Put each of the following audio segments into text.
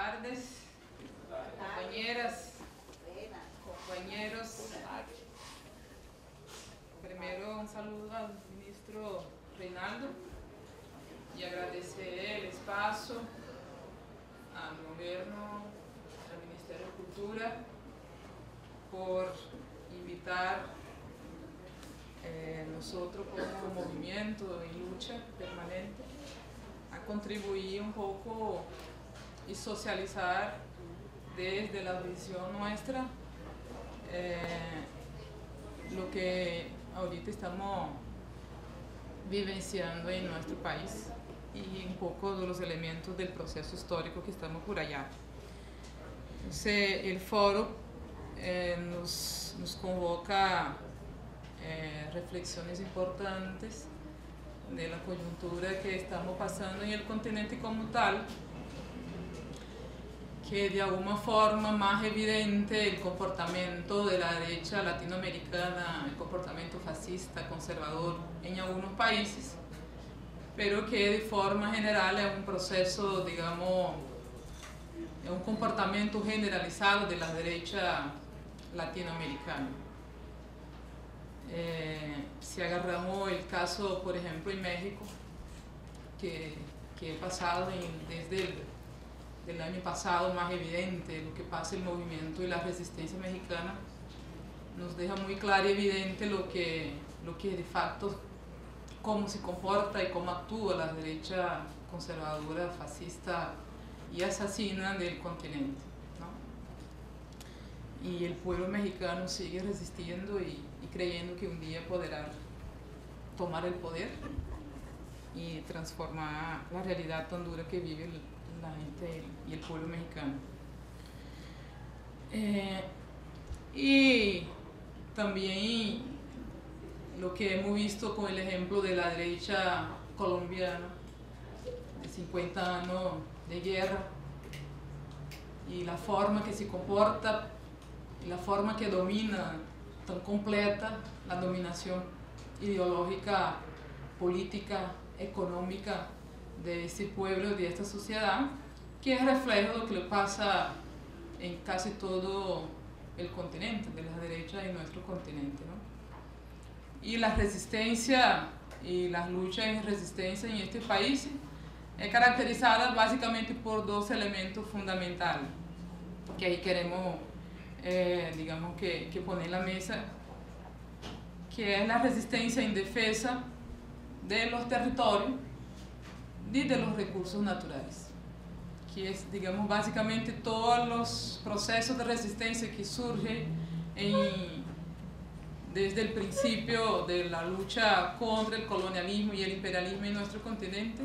tardes, compañeras, compañeros. Primero un saludo al ministro Reinaldo y agradecer el espacio al gobierno, al Ministerio de Cultura por invitar nosotros como movimiento y lucha permanente a contribuir un poco y socializar desde la visión nuestra lo que ahorita estamos vivenciando en nuestro país y un poco de los elementos del proceso histórico que estamos por allá. Entonces, el foro nos convoca reflexiones importantes de la coyuntura que estamos pasando en el continente como tal, que de alguna forma más evidente el comportamiento de la derecha latinoamericana, el comportamiento fascista, conservador en algunos países, pero que de forma general es un proceso, digamos, es un comportamiento generalizado de la derecha latinoamericana. Si agarramos el caso, por ejemplo, en México, que he pasado desde el año pasado más evidente, lo que pasa el movimiento y la resistencia mexicana, nos deja muy claro y evidente lo que de facto, cómo se comporta y cómo actúa la derecha conservadora, fascista y asesina del continente, ¿no? Y el pueblo mexicano sigue resistiendo y creyendo que un día podrá tomar el poder y transformar la realidad tan dura que vive la gente y el pueblo mexicano. Y también lo que hemos visto con el ejemplo de la derecha colombiana, de 50 años de guerra, y la forma que se comporta, y la forma que domina tan completa la dominación ideológica, política, económica de este pueblo, de esta sociedad, que es reflejo de lo que le pasa en casi todo el continente, de la derecha en nuestro continente, ¿no? Y la resistencia y las luchas en resistencia en este país es caracterizada básicamente por dos elementos fundamentales que ahí queremos digamos que poner en la mesa, que es la resistencia en defensa de los territorios y de los recursos naturales, que es, digamos, básicamente todos los procesos de resistencia que surgen desde el principio de la lucha contra el colonialismo y el imperialismo en nuestro continente,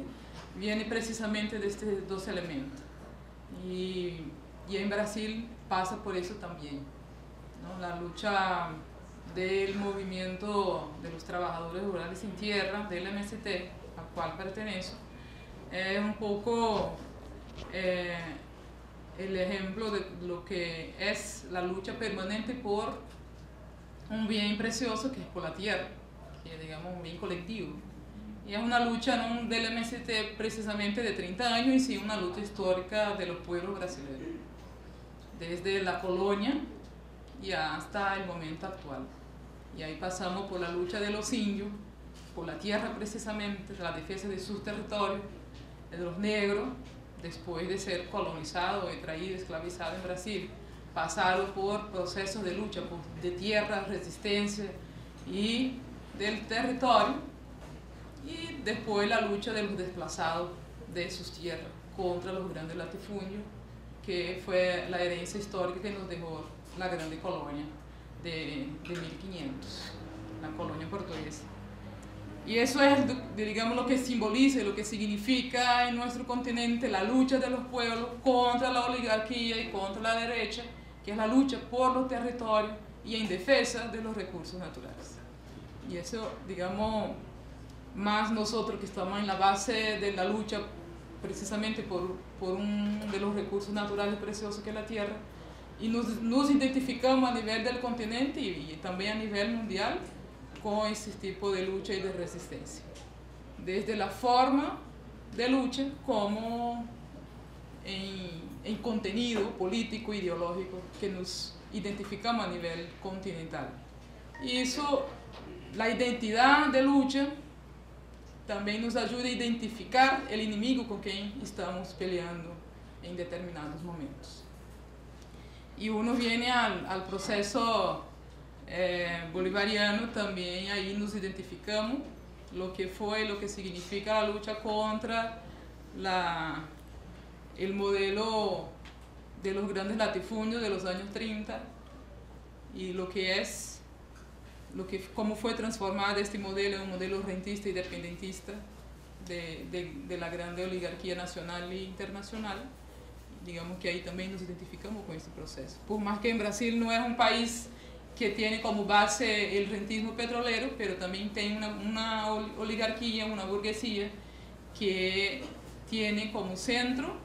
viene precisamente de estos dos elementos. Y en Brasil pasa por eso también, ¿no? La lucha del movimiento de los trabajadores rurales sin tierra, del MST, al cual pertenezco, es un poco el ejemplo de lo que es la lucha permanente por un bien precioso que es por la tierra, que es, digamos, un bien colectivo. Y es una lucha no del MST precisamente de 30 años, y sí una lucha histórica de los pueblos brasileños, desde la colonia y hasta el momento actual. Y ahí pasamos por la lucha de los indios, por la tierra precisamente, la defensa de sus territorios, de los negros, después de ser colonizados, traídos, esclavizados en Brasil, pasaron por procesos de lucha de tierra, resistencia y del territorio, y después la lucha de los desplazados de sus tierras contra los grandes latifundios, que fue la herencia histórica que nos dejó la grande colonia de 1500, la colonia portuguesa. Y eso es, digamos, lo que simboliza y lo que significa en nuestro continente la lucha de los pueblos contra la oligarquía y contra la derecha, que es la lucha por los territorios y en defensa de los recursos naturales. Y eso, digamos, más nosotros que estamos en la base de la lucha precisamente por uno de los recursos naturales preciosos que es la tierra, y nos identificamos a nivel del continente y también a nivel mundial con ese tipo de lucha y de resistencia. Desde la forma de lucha como en contenido político, ideológico, que nos identificamos a nivel continental. Y eso, la identidad de lucha, también nos ayuda a identificar el enemigo con quien estamos peleando en determinados momentos. Y uno viene al proceso bolivariano, también ahí nos identificamos lo que fue, lo que significa la lucha contra el modelo de los grandes latifundios de los años 30 y cómo fue transformado este modelo en un modelo rentista y dependentista de la grande oligarquía nacional e internacional. Digamos que ahí también nos identificamos con este proceso. Por más que en Brasil no es un país que tiene como base el rentismo petrolero, pero también tiene una oligarquía, una burguesía que tiene como centro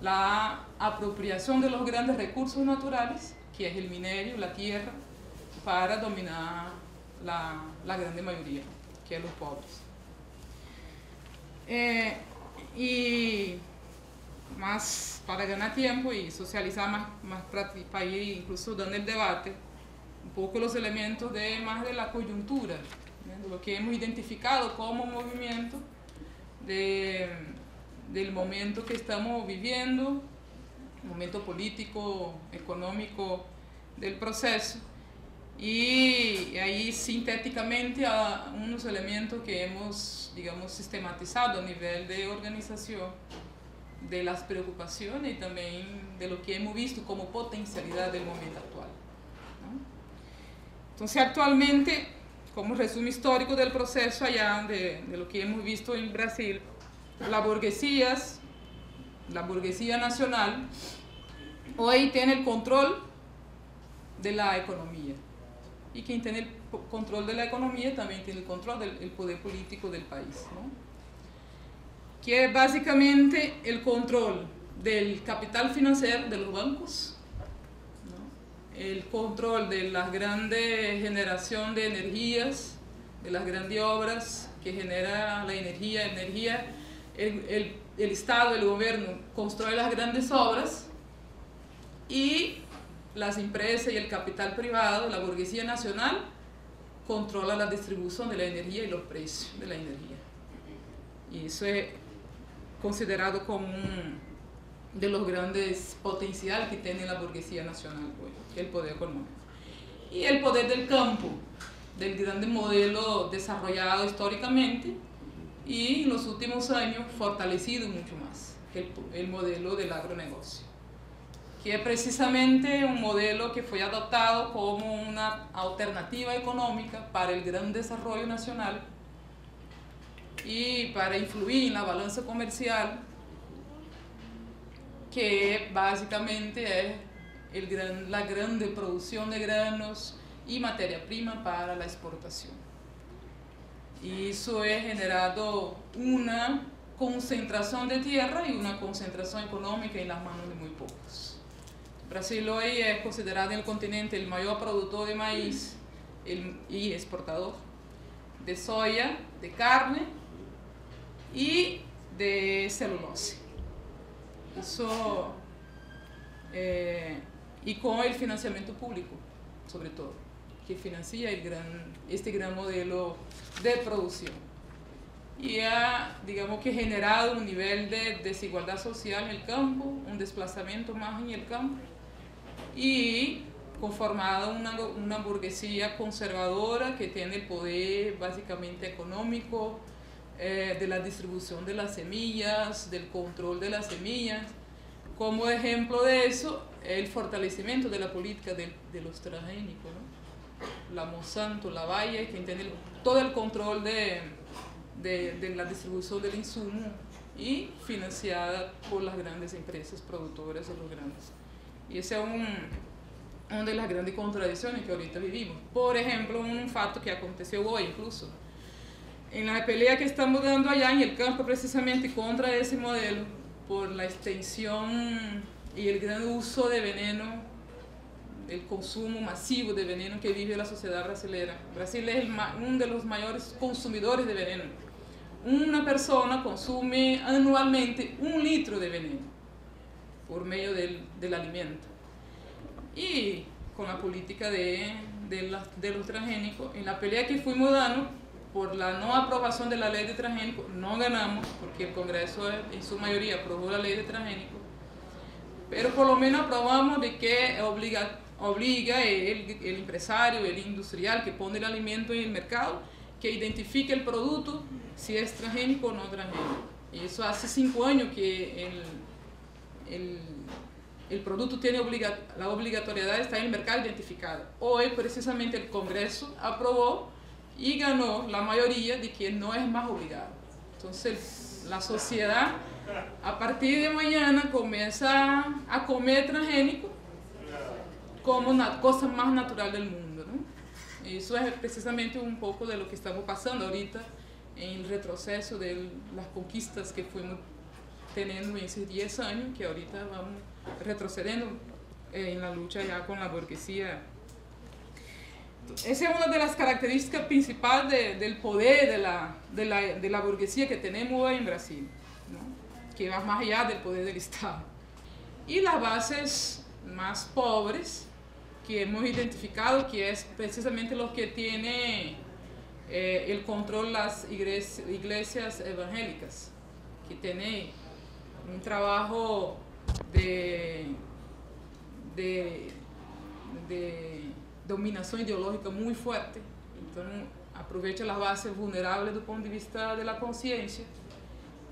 la apropiación de los grandes recursos naturales, que es el minerio, la tierra, para dominar la grande mayoría, que es los pobres. Y más para ganar tiempo y socializar más para ir incluso dando el debate, un poco los elementos más de la coyuntura, de lo que hemos identificado como movimiento del momento que estamos viviendo, momento político, económico del proceso, y ahí sintéticamente a unos elementos que hemos, digamos, sistematizado a nivel de organización de las preocupaciones y también de lo que hemos visto como potencialidad del momento actual, ¿no? Entonces, actualmente, como resumen histórico del proceso allá, de lo que hemos visto en Brasil, la burguesía nacional hoy tiene el control de la economía, y quien tiene el control de la economía también tiene el control del poder político del país, ¿no? Que es básicamente el control del capital financiero de los bancos, ¿no? El control de la grande generación de energías, de las grandes obras que genera la energía. El Estado, el gobierno construye las grandes obras y las empresas y el capital privado, la burguesía nacional, controla la distribución de la energía y los precios de la energía. Y eso es considerado como de los grandes potenciales que tiene la burguesía nacional hoy, el poder económico. Y el poder del campo, del grande modelo desarrollado históricamente y en los últimos años fortalecido mucho más, el modelo del agronegocio, que es precisamente un modelo que fue adoptado como una alternativa económica para el gran desarrollo nacional y para influir en la balanza comercial, que básicamente es la grande producción de granos y materia prima para la exportación. Y eso ha generado una concentración de tierra y una concentración económica en las manos de muy pocos. Brasil hoy es considerado en el continente el mayor productor de maíz y exportador de soya, de carne y de celulosa. Eso, y con el financiamiento público, sobre todo, que financia este gran modelo de producción. Y ha, digamos, que generado un nivel de desigualdad social en el campo, un desplazamiento más en el campo, y conformado una burguesía conservadora que tiene el poder básicamente económico, de la distribución de las semillas, del control de las semillas. Como ejemplo de eso, el fortalecimiento de la política de los transgénicos, ¿no? La Monsanto, la Bayer, que tiene todo el control de la distribución del insumo y financiada por las grandes empresas productoras de los grandes. Y ese es una de las grandes contradicciones que ahorita vivimos. Por ejemplo, un fato que aconteció hoy incluso, en la pelea que estamos dando allá en el campo precisamente contra ese modelo, por la extensión y el gran uso de veneno, el consumo masivo de veneno que vive la sociedad brasileña. Brasil es uno de los mayores consumidores de veneno. Una persona consume anualmente 1 litro de veneno. por medio del alimento. Y con la política de los transgénicos, en la pelea que fuimos dando por la no aprobación de la ley de transgénicos, no ganamos, porque el Congreso en su mayoría aprobó la ley de transgénicos, pero por lo menos aprobamos de que obliga el empresario, el industrial que pone el alimento en el mercado, que identifique el producto, si es transgénico o no transgénico. Y eso hace 5 años que el producto tiene la obligatoriedad de estar en el mercado identificado. Hoy precisamente el Congreso aprobó y ganó la mayoría de que no es más obligado. Entonces la sociedad a partir de mañana comienza a comer transgénico como una cosa más natural del mundo, ¿no? Y eso es precisamente un poco de lo que estamos pasando ahorita en el retroceso de las conquistas que fuimos teniendo en esos 10 años, que ahorita vamos retrocediendo en la lucha ya con la burguesía. Esa es una de las características principales del poder de la burguesía que tenemos hoy en Brasil, ¿no? Que va más allá del poder del Estado. Y las bases más pobres que hemos identificado, que es precisamente los que tienen el control de las iglesias evangélicas, que tienen un trabajo de dominación ideológica muy fuerte. Entonces aprovecha las bases vulnerables desde el punto de vista de la conciencia,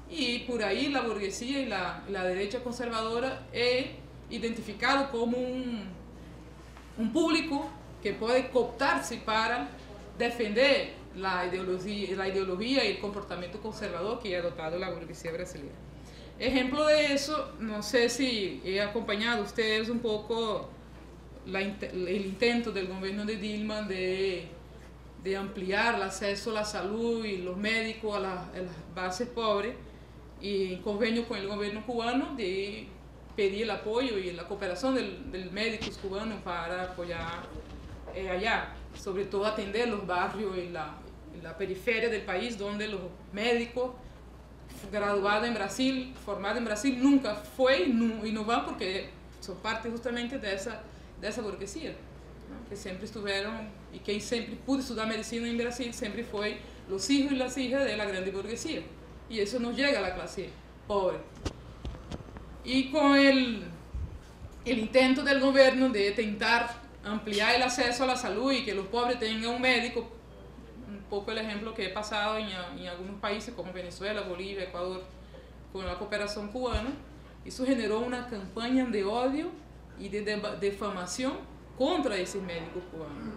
y por ahí la burguesía y la derecha conservadora es identificado como un público que puede cooptarse para defender la ideología y el comportamiento conservador que ha adoptado la burguesía brasileña. Ejemplo de eso, no sé si he acompañado a ustedes un poco el intento del gobierno de Dilma de ampliar el acceso a la salud y los médicos a las bases pobres, y en convenio con el gobierno cubano de pedir el apoyo y la cooperación de médicos cubanos para apoyar allá, sobre todo atender los barrios en la periferia del país, donde los médicos graduados en Brasil, formados en Brasil, nunca fue y no van, porque son parte justamente de esa burguesía, ¿no? Que siempre estuvieron, y que siempre pudo estudiar medicina en Brasil, siempre fue los hijos y las hijas de la grande burguesía, y eso nos llega a la clase pobre. Y con el intento del gobierno de intentar ampliar el acceso a la salud y que los pobres tengan un médico, un poco el ejemplo que he pasado en algunos países como Venezuela, Bolivia, Ecuador, con la cooperación cubana, eso generó una campaña de odio y de difamación contra esos médicos cubanos.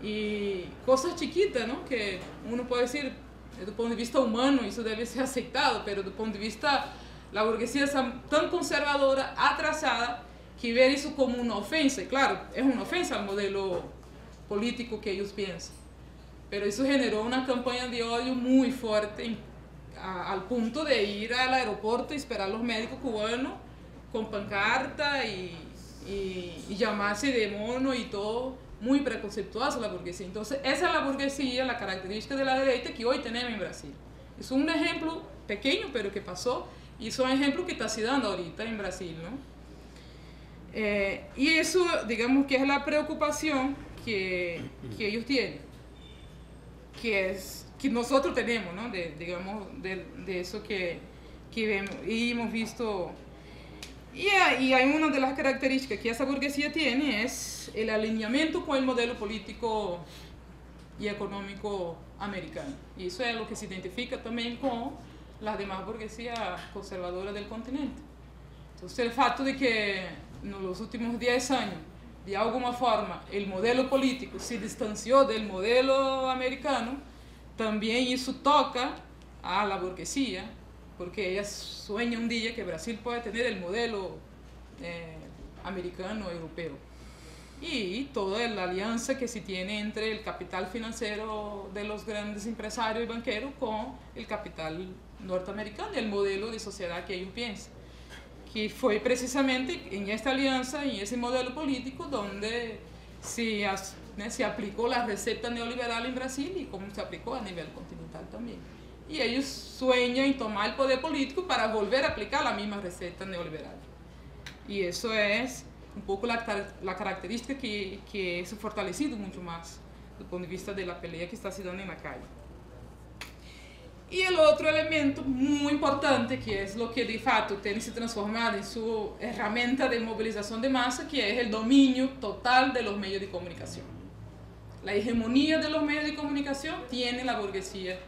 Y cosas chiquitas, ¿no? Que uno puede decir, desde el punto de vista humano, eso debe ser aceptado, pero desde el punto de vista, la burguesía es tan conservadora, atrasada, que ver eso como una ofensa. Y claro, es una ofensa al modelo político que ellos piensan. Pero eso generó una campaña de odio muy fuerte, al punto de ir al aeropuerto y esperar a los médicos cubanos con pancarta y llamarse de mono y todo, muy preconceptuosa la burguesía. Entonces esa es la burguesía, la característica de la derecha que hoy tenemos en Brasil. Es un ejemplo pequeño, pero que pasó, y son ejemplos que está se dando ahorita en Brasil, ¿no? Y eso, digamos que es la preocupación que ellos tienen, que nosotros tenemos, ¿no? Digamos, de eso que vemos y hemos visto. Y hay una de las características que esa burguesía tiene, es el alineamiento con el modelo político y económico americano. Y eso es lo que se identifica también con las demás burguesías conservadoras del continente. Entonces el facto de que en los últimos 10 años, de alguna forma, el modelo político se distanció del modelo americano, también eso toca a la burguesía, porque ella sueña un día que Brasil puede tener el modelo americano, europeo. Y toda la alianza que se tiene entre el capital financiero de los grandes empresarios y banqueros con el capital norteamericano, el modelo de sociedad que ellos piensan. Que fue precisamente en esta alianza, en ese modelo político, donde se aplicó la receta neoliberal en Brasil y como se aplicó a nivel continental también. Y ellos sueñan en tomar el poder político para volver a aplicar la misma receta neoliberal. Y eso es un poco la característica que se ha fortalecido mucho más desde el punto de vista de la pelea que está se dando en la calle. Y el otro elemento muy importante, que es lo que de facto tiene se transformado en su herramienta de movilización de masa, que es el dominio total de los medios de comunicación. La hegemonía de los medios de comunicación tiene la burguesía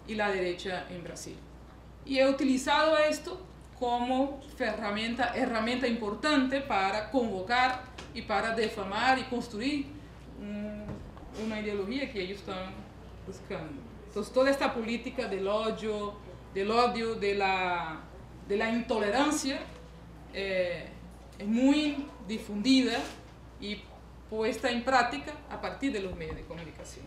y la derecha en Brasil. Y he utilizado esto como herramienta importante para convocar y para defamar y construir una ideología que ellos están buscando. Entonces, toda esta política del odio, de la intolerancia, es muy difundida y puesta en práctica a partir de los medios de comunicación.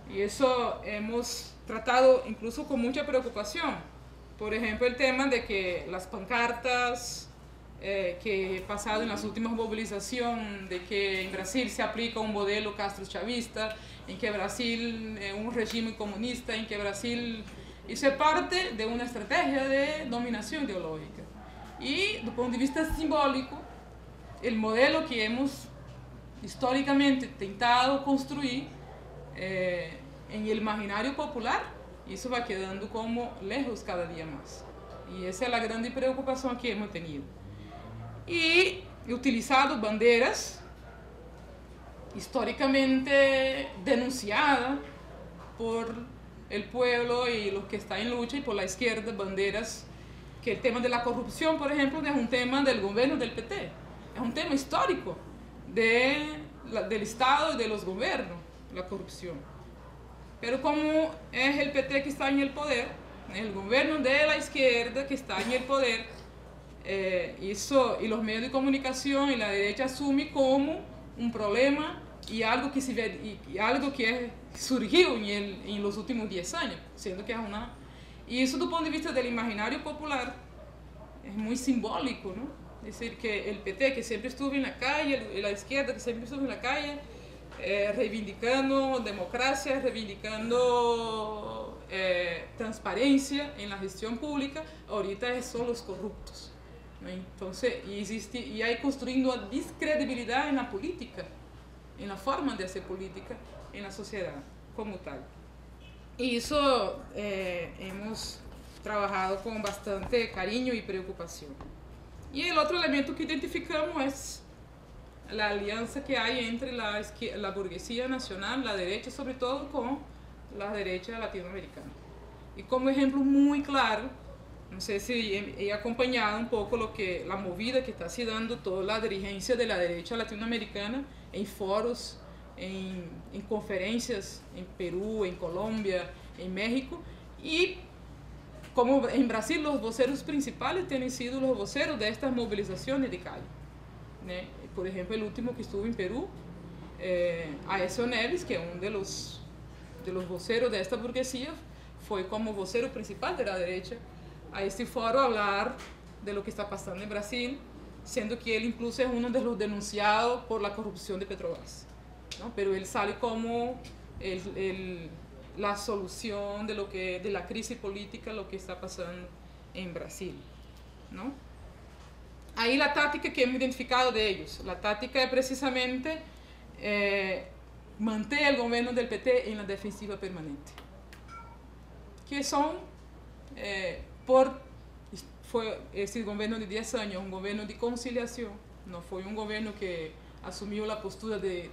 Y eso hemos tratado incluso con mucha preocupación. Por ejemplo, el tema de que las pancartas que he pasado en las últimas movilizaciones, de que en Brasil se aplica un modelo castro-chavista, en que Brasil es un régimen comunista, en que Brasil... Eso es parte de una estrategia de dominación ideológica. Y, desde el punto de vista simbólico, el modelo que hemos históricamente tentado construir en el imaginario popular, eso va quedando como lejos cada día más. Y esa es la grande preocupación que hemos tenido. Y he utilizado banderas históricamente denunciadas por el pueblo y los que están en lucha, y por la izquierda, banderas que el tema de la corrupción, por ejemplo, no es un tema del gobierno del PT, es un tema histórico del Estado y de los gobiernos, la corrupción. Pero como es el PT que está en el poder, el gobierno de la izquierda que está en el poder, y los medios de comunicación y la derecha asumen como un problema y algo que, algo que surgió en los últimos 10 años, siendo que es una... Y eso, desde el punto de vista del imaginario popular, es muy simbólico, ¿no? Es decir, que el PT, que siempre estuvo en la calle, y la izquierda, que siempre estuvo en la calle, reivindicando democracia, reivindicando transparencia en la gestión pública, ahorita son los corruptos, ¿no? Entonces, y hay construyendo una descredibilidad en la política, en la forma de hacer política en la sociedad como tal. Y eso hemos trabajado con bastante cariño y preocupación. Y el otro elemento que identificamos es la alianza que hay entre la burguesía nacional, la derecha, sobre todo con la derecha latinoamericana. Y como ejemplo muy claro, no sé si he acompañado un poco la movida que está se dando toda la dirigencia de la derecha latinoamericana en foros, en conferencias en Perú, en Colombia, en México, y como en Brasil los voceros principales tienen sido los voceros de estas movilizaciones de calle, ¿no? Por ejemplo, el último que estuvo en Perú, Aécio Neves, que es uno de los voceros de esta burguesía, fue como vocero principal de la derecha a este foro a hablar de lo que está pasando en Brasil, siendo que él incluso es uno de los denunciados por la corrupción de Petrobras, ¿no? Pero él sale como la solución de la crisis política, lo que está pasando en Brasil, ¿no? Ahí la táctica que hemos identificado de ellos, la táctica es precisamente mantener el gobierno del PT en la defensiva permanente, que son, fue ese gobierno de 10 años, un gobierno de conciliación, no fue un gobierno que asumió la postura de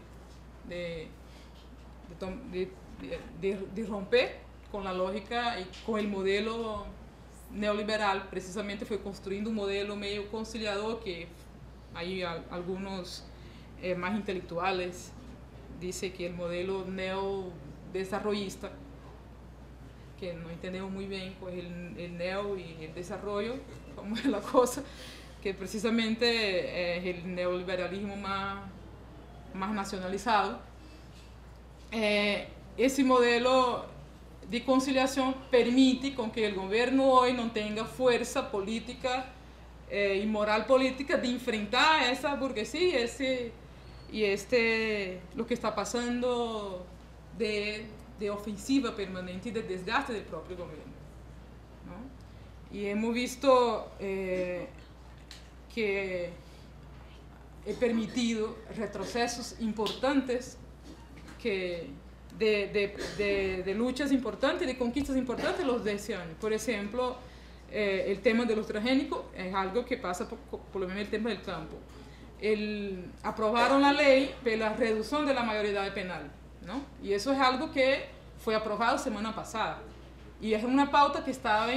romper con la lógica y con el modelo neoliberal. Precisamente fue construyendo un modelo medio conciliador que hay algunos más intelectuales dicen que el modelo neodesarrollista, que no entendemos muy bien pues el neo y el desarrollo, como es la cosa, que precisamente es el neoliberalismo más nacionalizado. Ese modelo de conciliación permite con que el gobierno hoy no tenga fuerza política y moral política de enfrentar a esa burguesía lo que está pasando de ofensiva permanente y de desgaste del propio gobierno, ¿no? Y hemos visto que he permitido retrocesos importantes de luchas importantes, de conquistas importantes los de ese año. Por ejemplo, el tema de los transgénicos es algo que pasa por lo menos el tema del campo. Aprobaron la ley de la reducción de la mayoría penal, ¿no? Y eso es algo que fue aprobado semana pasada. Y es una pauta que estaba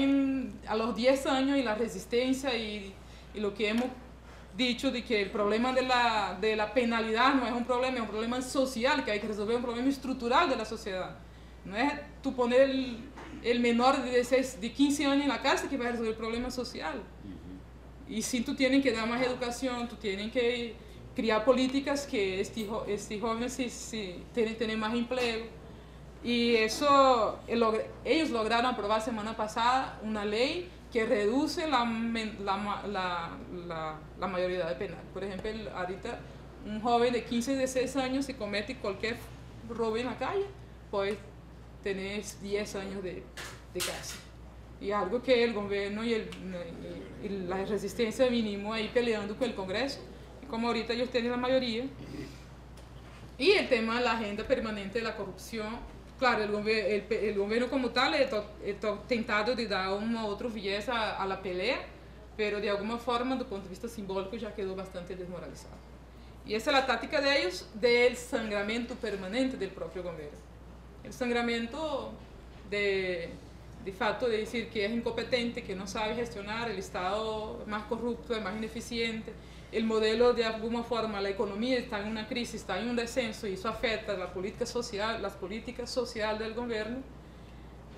a los 10 años y la resistencia y lo que hemos dicho de que el problema de la penalidad no es un problema social, que hay que resolver un problema estructural de la sociedad. No es tú poner el menor de 15 años en la cárcel que va a resolver el problema social. Y sí, tú tienes que dar más educación, tú tienes que crear políticas que estos jóvenes tienen más empleo. Y eso, ellos lograron aprobar semana pasada una ley que reduce la mayoría penal. Por ejemplo, ahorita un joven de 15 y 16 años, si comete cualquier robo en la calle, puede tener 10 años de cárcel. Y algo que el gobierno y la resistencia vinimos ahí peleando con el Congreso, y como ahorita ellos tienen la mayoría. Y el tema de la agenda permanente de la corrupción, claro, el gobierno como tal está tentado de dar un otro viés a la pelea, pero de alguna forma, do punto de vista simbólico, ya quedó bastante desmoralizado. Y esa es la táctica de ellos del sangramiento permanente del propio gobierno. El sangramiento de facto de decir que es incompetente, que no sabe gestionar, el Estado es más corrupto, es más ineficiente, el modelo de alguna forma, la economía está en una crisis, está en un descenso y eso afecta las políticas sociales del gobierno.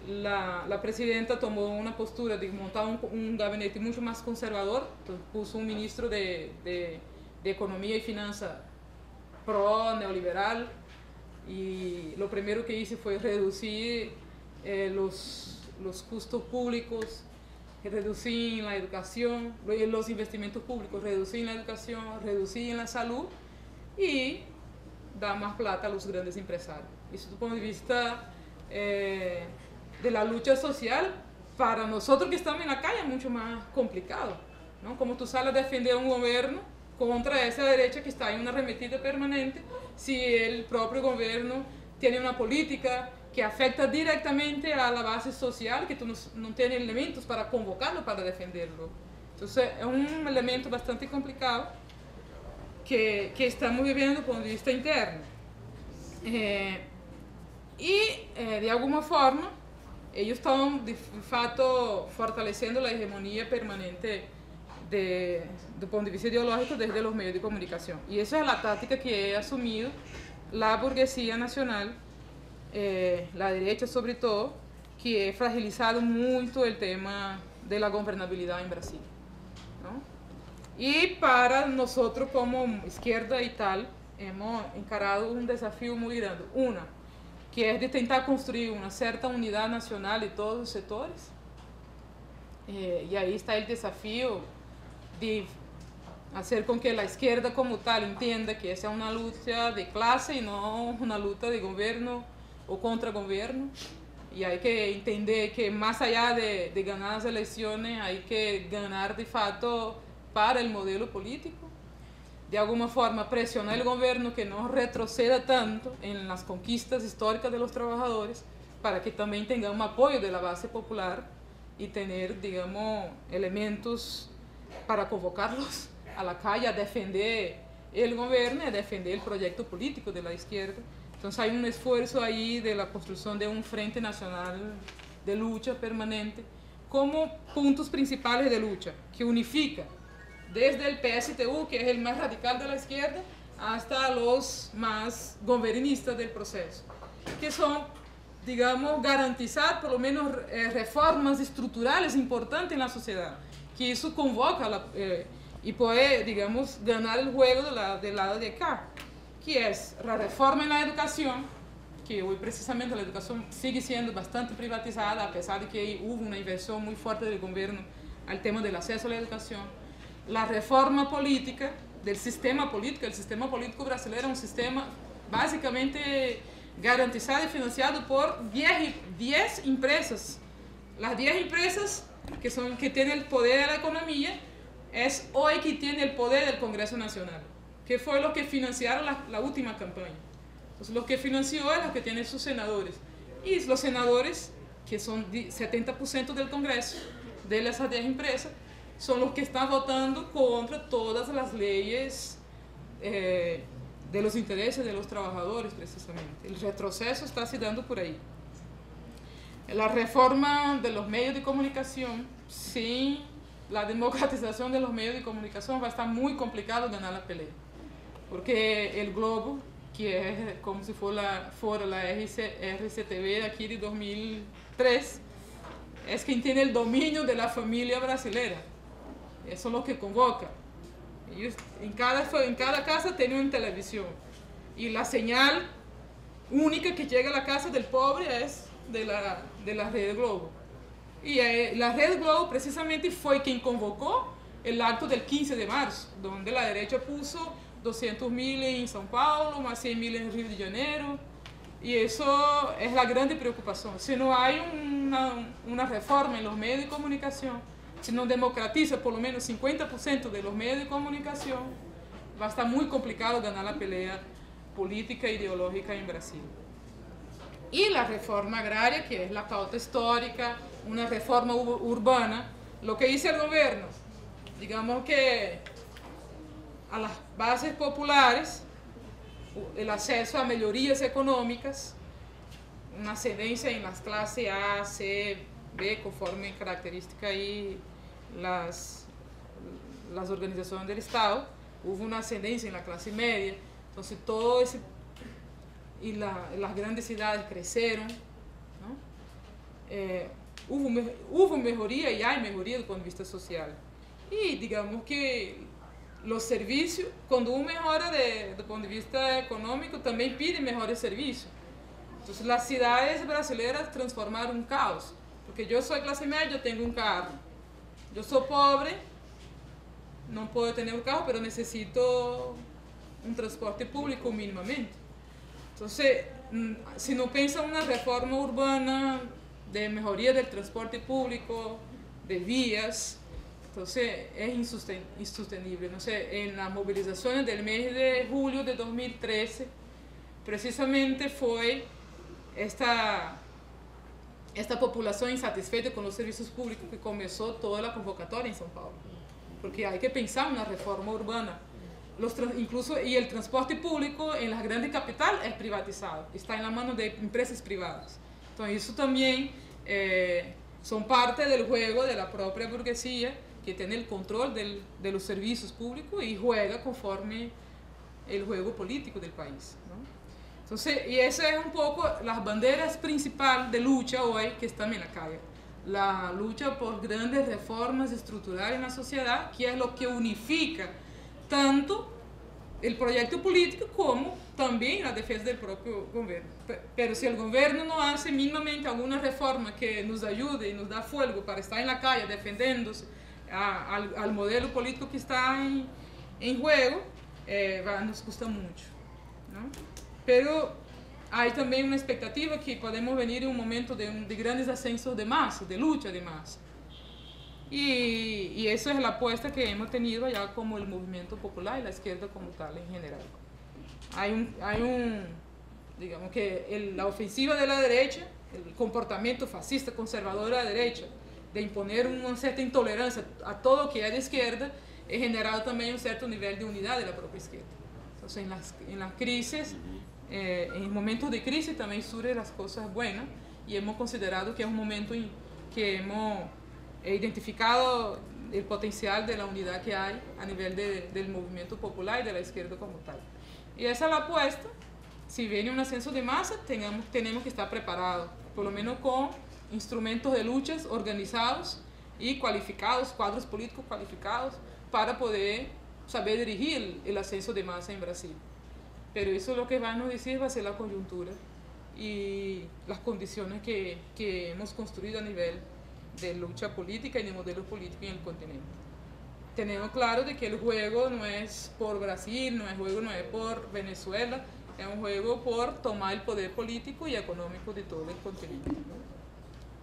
La presidenta tomó una postura de montar un gabinete mucho más conservador, entonces puso un ministro de Economía y Finanzas pro-neoliberal, y lo primero que hice fue reducir los costos públicos, reducir en la educación, los investimentos públicos, reducir en la educación, reducir en la salud y dar más plata a los grandes empresarios. Eso desde el punto de vista de la lucha social, para nosotros que estamos en la calle es mucho más complicado, ¿no? Como tú sales a defender un gobierno contra esa derecha que está en una arremetida permanente, si el propio gobierno tiene una política que afecta directamente a la base social, que tú no tienes elementos para convocarlo, para defenderlo. Entonces es un elemento bastante complicado que estamos viviendo desde el punto de vista interno. De alguna forma, ellos están de fato fortaleciendo la hegemonía permanente desde el punto de vista ideológico desde los medios de comunicación. Y esa es la táctica que ha asumido la burguesía nacional, la derecha sobre todo, que ha fragilizado mucho el tema de la gobernabilidad en Brasil, ¿no? Y para nosotros como izquierda y tal, hemos encarado un desafío muy grande. Una, que es de intentar construir una cierta unidad nacional de todos los sectores. Y ahí está el desafío de hacer con que la izquierda como tal entienda que esa es una lucha de clase y no una lucha de gobierno o contra gobierno. Y hay que entender que más allá de ganar las elecciones, hay que ganar de facto para el modelo político. De alguna forma presionar al gobierno que no retroceda tanto en las conquistas históricas de los trabajadores, para que también tengan un apoyo de la base popular y tener, digamos, elementos para convocarlos a la calle a defender el gobierno y a defender el proyecto político de la izquierda. Entonces hay un esfuerzo ahí de la construcción de un frente nacional de lucha permanente como puntos principales de lucha, que unifica desde el PSTU, que es el más radical de la izquierda, hasta los más gobernistas del proceso, que son, digamos, garantizar por lo menos reformas estructurales importantes en la sociedad, que eso convoca y puede, digamos, ganar el juego del lado de acá, que es la reforma en la educación, que hoy precisamente la educación sigue siendo bastante privatizada, a pesar de que hubo una inversión muy fuerte del gobierno al tema del acceso a la educación. La reforma política del sistema político. El sistema político brasileño es un sistema básicamente garantizado y financiado por 10 empresas. Las 10 empresas que tienen el poder de la economía es hoy que tiene el poder del Congreso Nacional, que fue los que financiaron la última campaña. Entonces, los que financió es los que tienen sus senadores. Y los senadores, que son 70% del Congreso, de esas 10 empresas, son los que están votando contra todas las leyes de los intereses de los trabajadores, precisamente. El retroceso está se dando por ahí. La reforma de los medios de comunicación, sin la democratización de los medios de comunicación, va a estar muy complicado ganar la pelea. Porque el Globo, que es como si fuera la RCTV de aquí de 2003, es quien tiene el dominio de la familia brasileña. Eso es lo que convoca. Ellos, en cada casa tienen una televisión. Y la señal única que llega a la casa del pobre es de la Red Globo. Y la Red Globo precisamente fue quien convocó el acto del 15 de marzo, donde la derecha puso 200.000 en São Paulo, más 100.000 en Río de Janeiro. Y eso es la grande preocupación. Si no hay una reforma en los medios de comunicación, si no democratiza por lo menos 50% de los medios de comunicación, va a estar muy complicado ganar la pelea política e ideológica en Brasil. Y la reforma agraria, que es la pauta histórica, una reforma urbana, lo que dice el gobierno, digamos que a las bases populares, el acceso a mejorías económicas, una ascendencia en las clases A, C, B, conforme característica y las organizaciones del Estado, hubo una ascendencia en la clase media, entonces todo ese, y las grandes ciudades crecieron, ¿no? Hubo mejoría y hay mejoría do ponto de vista social. Y digamos que los servicios, cuando uno mejora do ponto de vista económico, también pide mejores servicios. Entonces las ciudades brasileñas transformaron un caos, porque yo soy clase media, yo tengo un carro. Yo soy pobre, no puedo tener un carro, pero necesito un transporte público mínimamente. Entonces, si no piensa en una reforma urbana de mejoría del transporte público, de vías, entonces es insostenible. No sé, en las movilizaciones del mes de julio de 2013, precisamente fue esta populación insatisfeita con los servicios públicos que comenzó toda la convocatoria en São Paulo. Porque hay que pensar en una reforma urbana. Incluso, y el transporte público en las grandes capitales es privatizado, está en la mano de empresas privadas. Entonces, eso también son parte del juego de la propia burguesía, que tiene el control de los servicios públicos y juega conforme el juego político del país, ¿no? Entonces, y esa es un poco las banderas principales de lucha hoy que están en la calle. La lucha por grandes reformas estructurales en la sociedad, que es lo que unifica tanto el proyecto político como también la defensa del propio gobierno. Pero si el gobierno no hace mínimamente alguna reforma que nos ayude y nos da fuego para estar en la calle defendiéndose al modelo político que está en juego, nos cuesta mucho, ¿no? Pero hay también una expectativa que podemos venir en un momento de grandes ascensos de masa, de lucha de masa. Y eso es la apuesta que hemos tenido ya como el movimiento popular y la izquierda como tal en general. Digamos que la ofensiva de la derecha, el comportamiento fascista, conservador de la derecha, de imponer una cierta intolerancia a todo lo que es de izquierda, ha generado también un cierto nivel de unidad de la propia izquierda. Entonces, en las crisis, en momentos de crisis también surgen las cosas buenas, y hemos considerado que es un momento en que hemos identificado el potencial de la unidad que hay a nivel del movimiento popular y de la izquierda como tal. Y esa es la apuesta. Si viene un ascenso de masa, tenemos que estar preparados, por lo menos con instrumentos de luchas organizados y cualificados, cuadros políticos cualificados, para poder saber dirigir el ascenso de masa en Brasil. Pero eso lo que va a nos decir va a ser la coyuntura y las condiciones que hemos construido a nivel de lucha política y de modelo político en el continente. Tenemos claro de que el juego no es por Brasil, el juego no es por Venezuela, es un juego por tomar el poder político y económico de todo el continente, ¿no?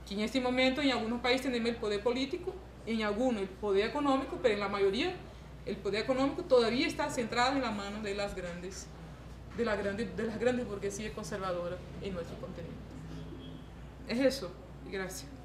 Que en este momento en algunos países tenemos el poder político, en alguno el poder económico, pero en la mayoría el poder económico todavía está centrado en la mano de las grandes burguesías conservadoras en nuestro continente. Es eso. Gracias.